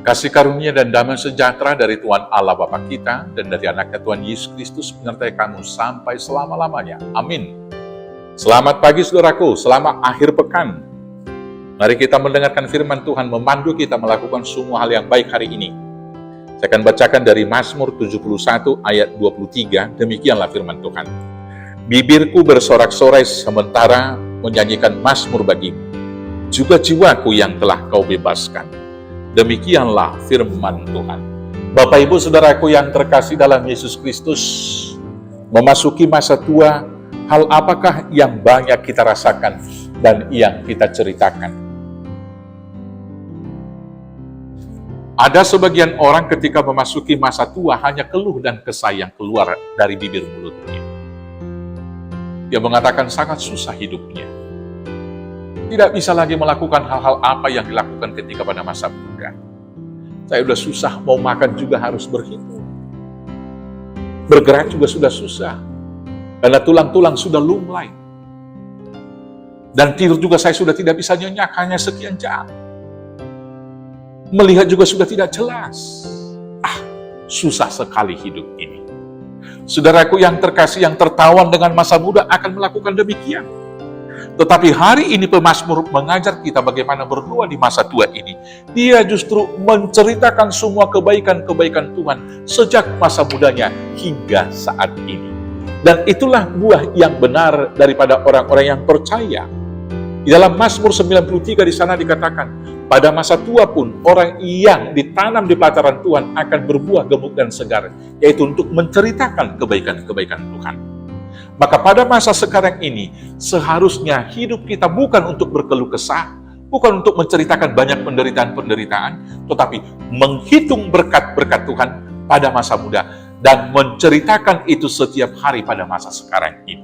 Kasih karunia dan damai sejahtera dari Tuhan Allah Bapa kita dan dari anaknya Tuhan Yesus Kristus menyertai kamu sampai selama-lamanya. Amin. Selamat pagi saudaraku, selamat akhir pekan. Mari kita mendengarkan firman Tuhan memandu kita melakukan semua hal yang baik hari ini. Saya akan bacakan dari Mazmur 71 ayat 23, demikianlah firman Tuhan. Bibirku bersorak-sorai sementara menyanyikan mazmur bagimu, juga jiwaku yang telah kau bebaskan. Demikianlah firman Tuhan. Bapak Ibu Saudaraku yang terkasih dalam Yesus Kristus, memasuki masa tua, hal apakah yang banyak kita rasakan dan yang kita ceritakan? Ada sebagian orang ketika memasuki masa tua hanya keluh dan kesah yang keluar dari bibir mulutnya. Dia mengatakan sangat susah hidupnya. Tidak bisa lagi melakukan hal-hal apa yang dilakukan ketika pada masa muda. Saya sudah susah, mau makan juga harus berhitung. Bergerak juga sudah susah. Karena tulang-tulang sudah lumlai. Dan tidur juga saya sudah tidak bisa nyenyak, hanya sekian jam. Melihat juga sudah tidak jelas. Susah sekali hidup ini. Saudaraku yang terkasih, yang tertawan dengan masa muda akan melakukan demikian. Tetapi hari ini pemazmur mengajar kita bagaimana berdoa di masa tua ini. Dia justru menceritakan semua kebaikan-kebaikan Tuhan sejak masa mudanya hingga saat ini. Dan itulah buah yang benar daripada orang-orang yang percaya. Di dalam Mazmur 93 di sana dikatakan, pada masa tua pun orang yang ditanam di pelataran Tuhan akan berbuah gemuk dan segar, yaitu untuk menceritakan kebaikan-kebaikan Tuhan. Maka pada masa sekarang ini, seharusnya hidup kita bukan untuk berkeluh kesah, bukan untuk menceritakan banyak penderitaan-penderitaan, tetapi menghitung berkat-berkat Tuhan pada masa muda, dan menceritakan itu setiap hari pada masa sekarang ini.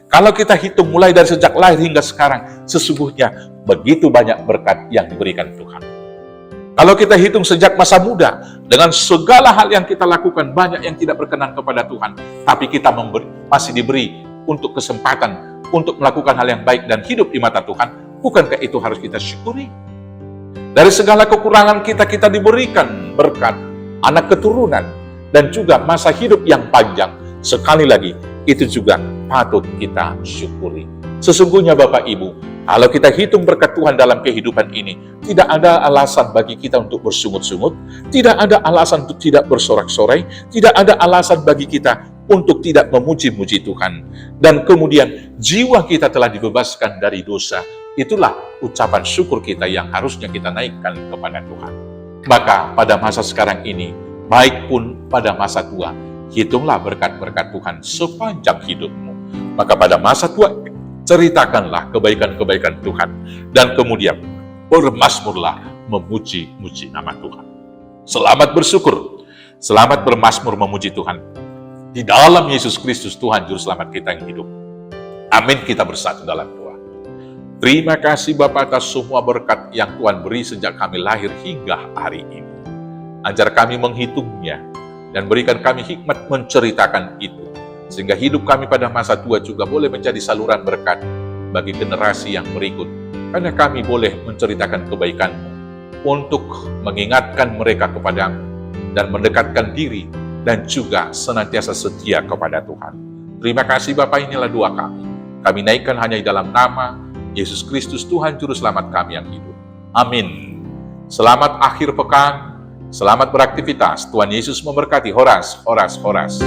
Kalau kita hitung mulai dari sejak lahir hingga sekarang, sesungguhnya begitu banyak berkat yang diberikan Tuhan. Kalau kita hitung sejak masa muda, dengan segala hal yang kita lakukan, banyak yang tidak berkenan kepada Tuhan. Tapi kita masih diberi untuk kesempatan untuk melakukan hal yang baik dan hidup di mata Tuhan. Bukankah itu harus kita syukuri? Dari segala kekurangan kita, kita diberikan berkat, anak keturunan, dan juga masa hidup yang panjang. Sekali lagi, itu juga patut kita syukuri. Sesungguhnya Bapak Ibu, kalau kita hitung berkat Tuhan dalam kehidupan ini, tidak ada alasan bagi kita untuk bersungut-sungut, tidak ada alasan untuk tidak bersorak-sorai, tidak ada alasan bagi kita untuk tidak memuji-muji Tuhan. Dan kemudian jiwa kita telah dibebaskan dari dosa. Itulah ucapan syukur kita yang harusnya kita naikkan kepada Tuhan. Maka pada masa sekarang ini, baik pun pada masa tua, hitunglah berkat-berkat Tuhan sepanjang hidupmu. Maka pada masa tua, ceritakanlah kebaikan-kebaikan Tuhan. Dan kemudian bermazmurlah memuji-muji nama Tuhan. Selamat bersyukur, selamat bermazmur memuji Tuhan. Di dalam Yesus Kristus Tuhan Juru Selamat kita yang hidup. Amin, kita bersatu dalam doa. Terima kasih Bapa atas semua berkat yang Tuhan beri sejak kami lahir hingga hari ini. Ajar kami menghitungnya dan berikan kami hikmat menceritakan itu. Sehingga hidup kami pada masa tua juga boleh menjadi saluran berkat bagi generasi yang berikut. Karena kami boleh menceritakan kebaikan-Mu untuk mengingatkan mereka kepadamu dan mendekatkan diri dan juga senantiasa setia kepada Tuhan. Terima kasih Bapa, inilah doa kami. Kami naikkan hanya di dalam nama Yesus Kristus Tuhan Juru Selamat kami yang hidup. Amin. Selamat akhir pekan, selamat beraktivitas. Tuhan Yesus memberkati. Horas, horas, horas.